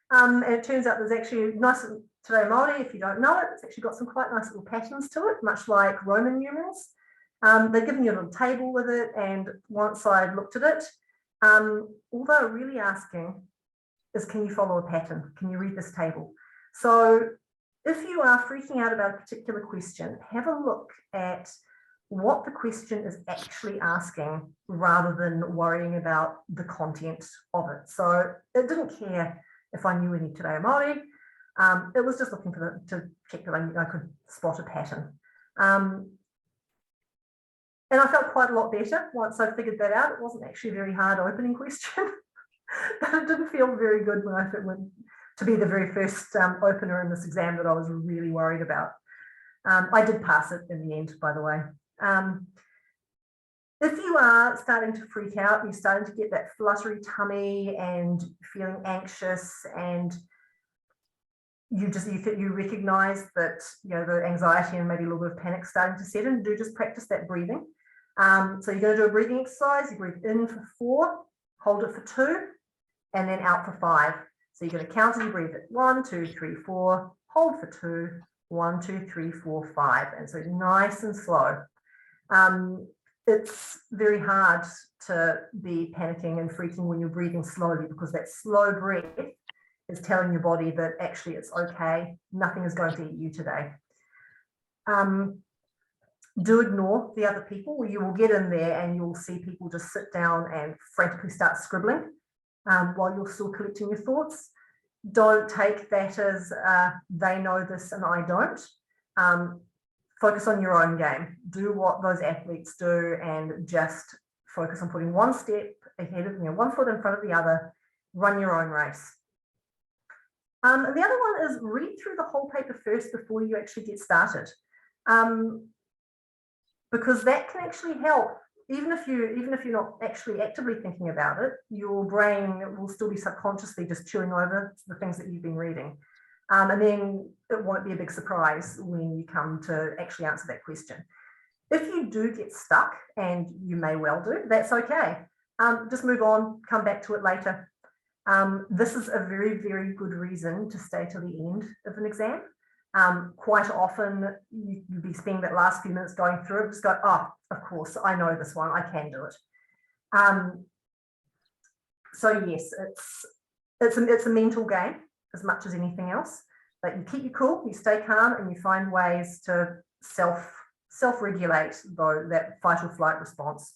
And it turns out there's actually nice Te Reo Māori. If you don't know it, it's actually got some quite nice little patterns to it, much like Roman numerals. They've given you a little table with it, and once I looked at it, all they're really asking is, can you follow a pattern? Can you read this table? So if you are freaking out about a particular question, have a look at what the question is actually asking rather than worrying about the content of it. So it didn't care if I knew any Te Reo Māori. It was just looking to check that I could spot a pattern. And I felt quite a lot better once I figured that out. It wasn't actually a very hard opening question, but it didn't feel very good when I went to be the very first opener in this exam that I was really worried about. I did pass it in the end, by the way. If you are starting to freak out, you're starting to get that fluttery tummy and feeling anxious, and you recognize that the anxiety and maybe a little bit of panic starting to set in, do just practice that breathing. So you're going to do a breathing exercise. You breathe in for 4, hold it for 2, and then out for 5. So you're going to count and you breathe it 1, 2, 3, 4, hold for 2, 1, 2, 3, 4, 5, and so nice and slow. It's very hard to be panicking and freaking when you're breathing slowly, because that slow breath is telling your body that actually it's okay, nothing is going to eat you today. Do ignore the other people. You will get in there and you'll see people just sit down and frantically start scribbling while you're still collecting your thoughts. Don't take that as they know this and I don't. Focus on your own game. Do what those athletes do and just focus on putting one step ahead of, one foot in front of the other. Run your own race. And the other one is read through the whole paper first before you actually get started, because that can actually help. Even if you're not actually actively thinking about it, your brain will still be subconsciously just chewing over the things that you've been reading. And then it won't be a big surprise when you come to actually answer that question. If you do get stuck, and you may well do, that's okay. Just move on, come back to it later. This is a very, very good reason to stay till the end of an exam. Quite often you'll be spending that last few minutes going through it, just go, oh, of course, I know this one, I can do it. So yes, it's a mental game as much as anything else, but you keep your cool, you stay calm, and you find ways to self-regulate that fight or flight response.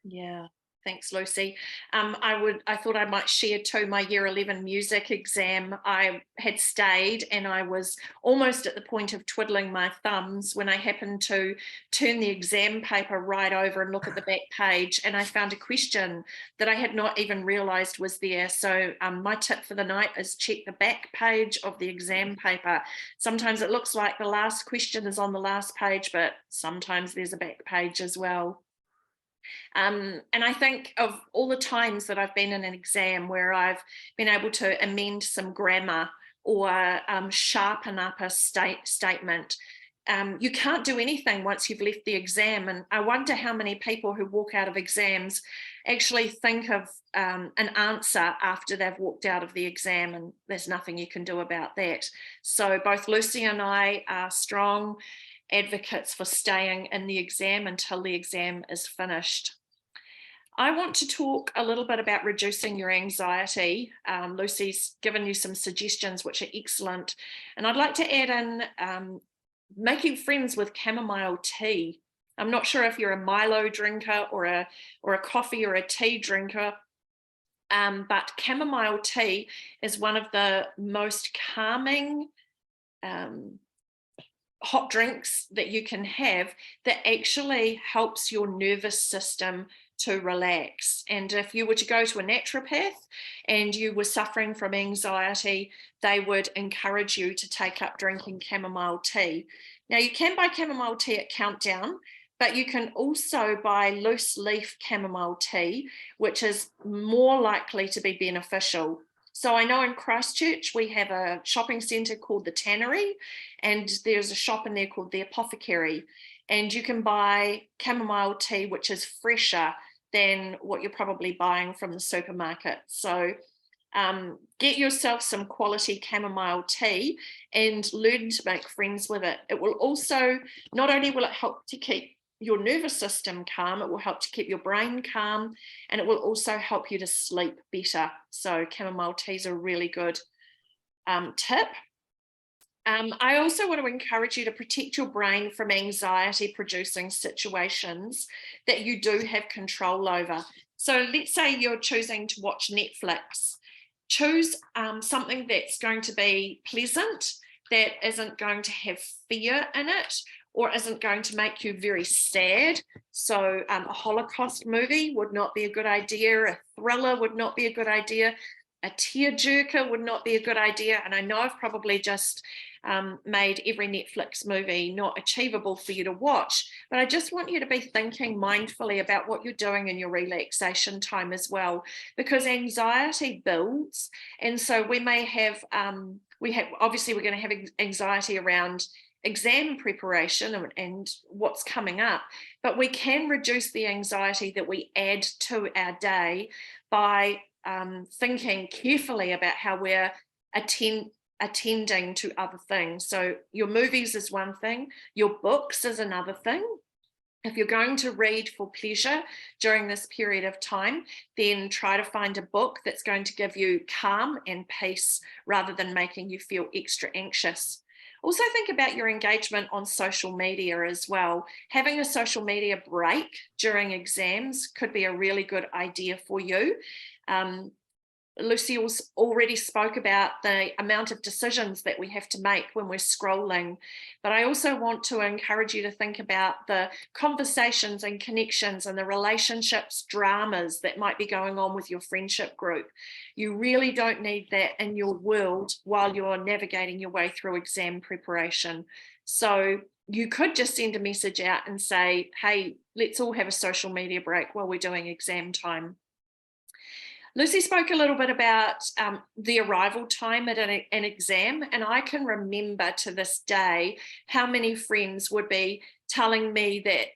Yeah, Thanks, Lucy. I thought I might share too my year 11 music exam. I had stayed and I was almost at the point of twiddling my thumbs when I happened to turn the exam paper right over and look at the back page, and I found a question that I had not even realized was there. So my tip for the night is check the back page of the exam paper. Sometimes it looks like the last question is on the last page, but sometimes there's a back page as well. And I think of all the times that I've been in an exam where I've been able to amend some grammar or sharpen up a statement. You can't do anything once you've left the exam. And I wonder how many people who walk out of exams actually think of an answer after they've walked out of the exam, and there's nothing you can do about that. So both Lucy and I are strong advocates for staying in the exam until the exam is finished. I want to talk a little bit about reducing your anxiety. Lucy's given you some suggestions which are excellent, and I'd like to add in making friends with chamomile tea. I'm not sure if you're a Milo drinker or a coffee or a tea drinker, but chamomile tea is one of the most calming hot drinks that you can have that actually helps your nervous system to relax. And if you were to go to a naturopath and you were suffering from anxiety, they would encourage you to take up drinking chamomile tea. Now, you can buy chamomile tea at Countdown, but you can also buy loose leaf chamomile tea, which is more likely to be beneficial. So I know in Christchurch, we have a shopping centre called the Tannery, and there's a shop in there called the Apothecary. And you can buy chamomile tea, which is fresher than what you're probably buying from the supermarket. So get yourself some quality chamomile tea and learn to make friends with it. It will also, not only will it help to keep your nervous system calm, it will help to keep your brain calm, and it will also help you to sleep better. So chamomile tea is a really good tip. I also want to encourage you to protect your brain from anxiety producing situations that you do have control over. So let's say you're choosing to watch Netflix. Choose something that's going to be pleasant, that isn't going to have fear in it, or isn't going to make you very sad. So a Holocaust movie would not be a good idea. A thriller would not be a good idea. A tearjerker would not be a good idea. And I know I've probably just made every Netflix movie not achievable for you to watch, but I just want you to be thinking mindfully about what you're doing in your relaxation time as well, because anxiety builds. And so we may have, obviously we're going to have anxiety around exam preparation and what's coming up, but we can reduce the anxiety that we add to our day by thinking carefully about how we're attending to other things. So your movies is one thing, your books is another thing. If you're going to read for pleasure during this period of time, then try to find a book that's going to give you calm and peace rather than making you feel extra anxious. Also think about your engagement on social media as well. Having a social media break during exams could be a really good idea for you. Lucy already spoke about the amount of decisions that we have to make when we're scrolling, but I also want to encourage you to think about the conversations and connections and the relationships, dramas that might be going on with your friendship group. You really don't need that in your world while you're navigating your way through exam preparation. So you could just send a message out and say, hey, let's all have a social media break while we're doing exam time. Lucy spoke a little bit about the arrival time at an exam, and I can remember to this day how many friends would be telling me that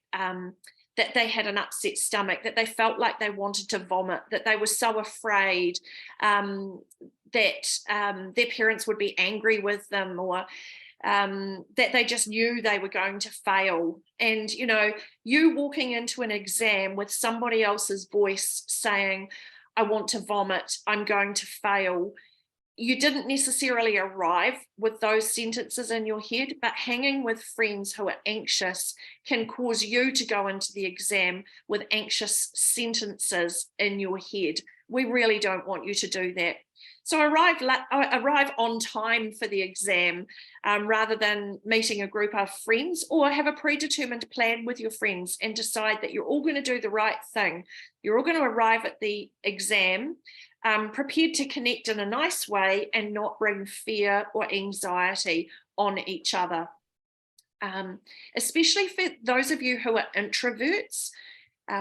that they had an upset stomach, that they felt like they wanted to vomit, that they were so afraid that their parents would be angry with them, or that they just knew they were going to fail. And, you know, you walking into an exam with somebody else's voice saying, I want to vomit, I'm going to fail, you didn't necessarily arrive with those sentences in your head, but hanging with friends who are anxious can cause you to go into the exam with anxious sentences in your head. We really don't want you to do that. So arrive on time for the exam rather than meeting a group of friends, or have a predetermined plan with your friends and decide that you're all going to do the right thing. You're all going to arrive at the exam prepared to connect in a nice way and not bring fear or anxiety on each other. Especially for those of you who are introverts,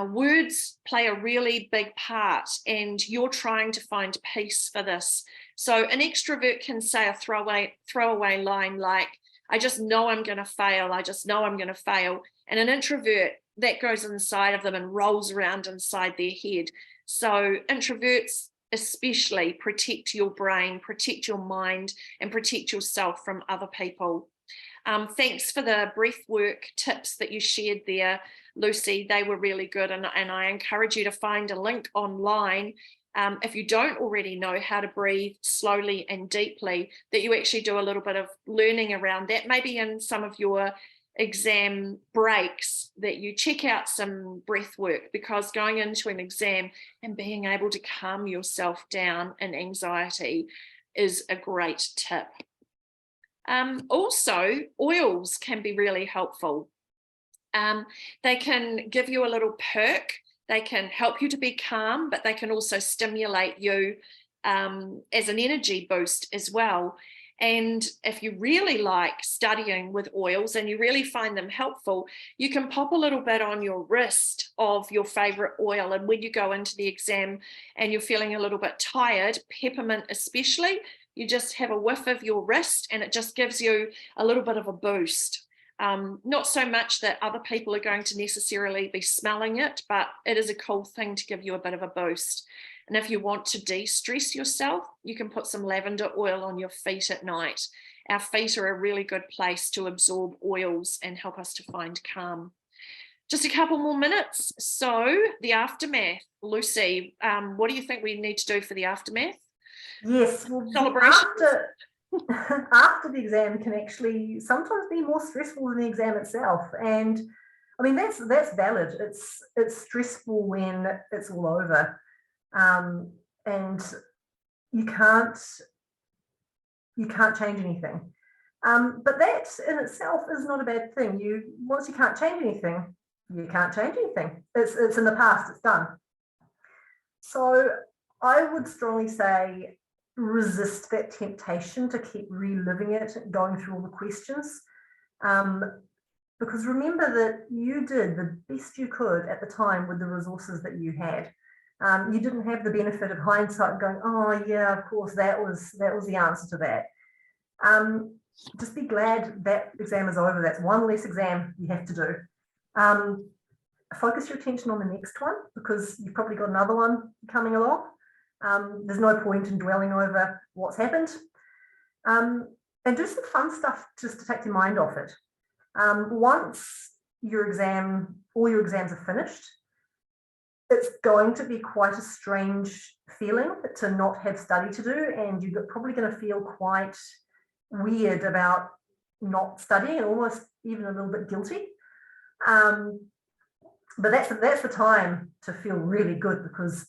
words play a really big part, and you're trying to find peace for this. So an extrovert can say a throwaway line like, I just know I'm going to fail. I just know I'm going to fail. And an introvert, that goes inside of them and rolls around inside their head. So introverts especially, protect your brain, protect your mind, and protect yourself from other people. Thanks for the breathwork tips that you shared there, Lucy. They were really good, and I encourage you to find a link online if you don't already know how to breathe slowly and deeply, that you actually do a little bit of learning around that, maybe in some of your exam breaks, that you check out some breath work, because going into an exam and being able to calm yourself down in anxiety is a great tip. Also, oils can be really helpful. They can give you a little perk. They can help you to be calm, but they can also stimulate you as an energy boost as well. And if you really like studying with oils and you really find them helpful, you can pop a little bit on your wrist of your favorite oil. And when you go into the exam and you're feeling a little bit tired, peppermint especially, you just have a whiff of your wrist and it just gives you a little bit of a boost. Not so much that other people are going to necessarily be smelling it, but it is a cool thing to give you a bit of a boost. And if you want to de-stress yourself, you can put some lavender oil on your feet at night. Our feet are a really good place to absorb oils and help us to find calm. Just a couple more minutes. So the aftermath, Lucy, what do you think we need to do for the aftermath? Yes, well, Celebration. After the exam can actually sometimes be more stressful than the exam itself. And I mean, that's valid. It's stressful when it's all over. And you can't change anything. But that in itself is not a bad thing. Once you can't change anything, you can't change anything. It's in the past, it's done. So I would strongly say resist that temptation to keep reliving it, going through all the questions. Because remember that you did the best you could at the time with the resources that you had. You didn't have the benefit of hindsight going, oh yeah, of course, that was the answer to that. Just be glad that exam is over. That's one less exam you have to do. Focus your attention on the next one, because you've probably got another one coming along. There's no point in dwelling over what's happened. And do some fun stuff just to take your mind off it. Once all your exams are finished, it's going to be quite a strange feeling to not have study to do, and you're probably going to feel quite weird about not studying and almost even a little bit guilty. But that's the time to feel really good, because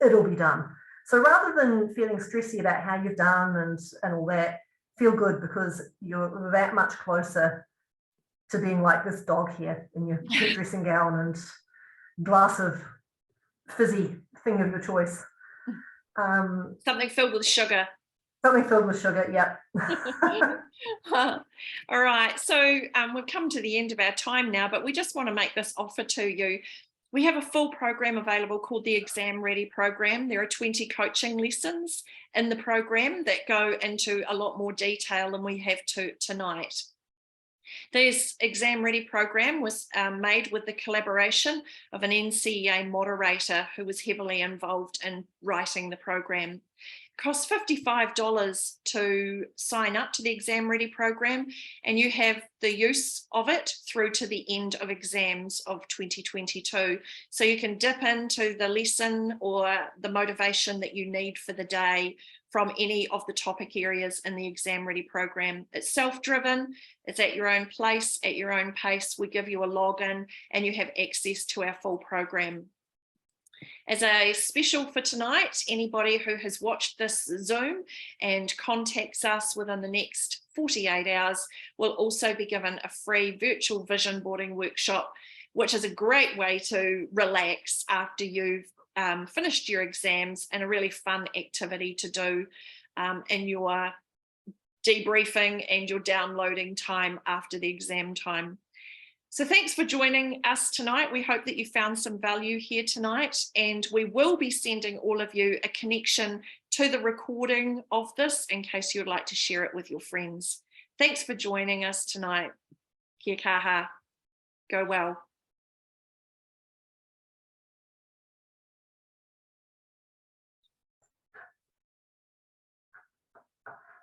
it'll be done. So rather than feeling stressy about how you've done and all that, feel good, because you're that much closer to being like this dog here in your dressing gown and glass of fizzy thing of your choice. Something filled with sugar. Something filled with sugar, yeah. All right, so we've come to the end of our time now, but we just want to make this offer to you. We have a full program available called the Exam Ready program. There are 20 coaching lessons in the program that go into a lot more detail than we have tonight. This Exam Ready program was made with the collaboration of an NCEA moderator who was heavily involved in writing the program. It costs $55 to sign up to the Exam Ready program, and you have the use of it through to the end of exams of 2022. So you can dip into the lesson or the motivation that you need for the day from any of the topic areas in the Exam Ready program. It's self-driven, it's at your own place, at your own pace. We give you a login and you have access to our full program. As a special for tonight, anybody who has watched this Zoom and contacts us within the next 48 hours will also be given a free virtual vision boarding workshop, which is a great way to relax after you've finished your exams, and a really fun activity to do in your debriefing and your downloading time after the exam time. So thanks for joining us tonight. We hope that you found some value here tonight, and we will be sending all of you a connection to the recording of this in case you would like to share it with your friends. Thanks for joining us tonight. Kia kaha. Go well.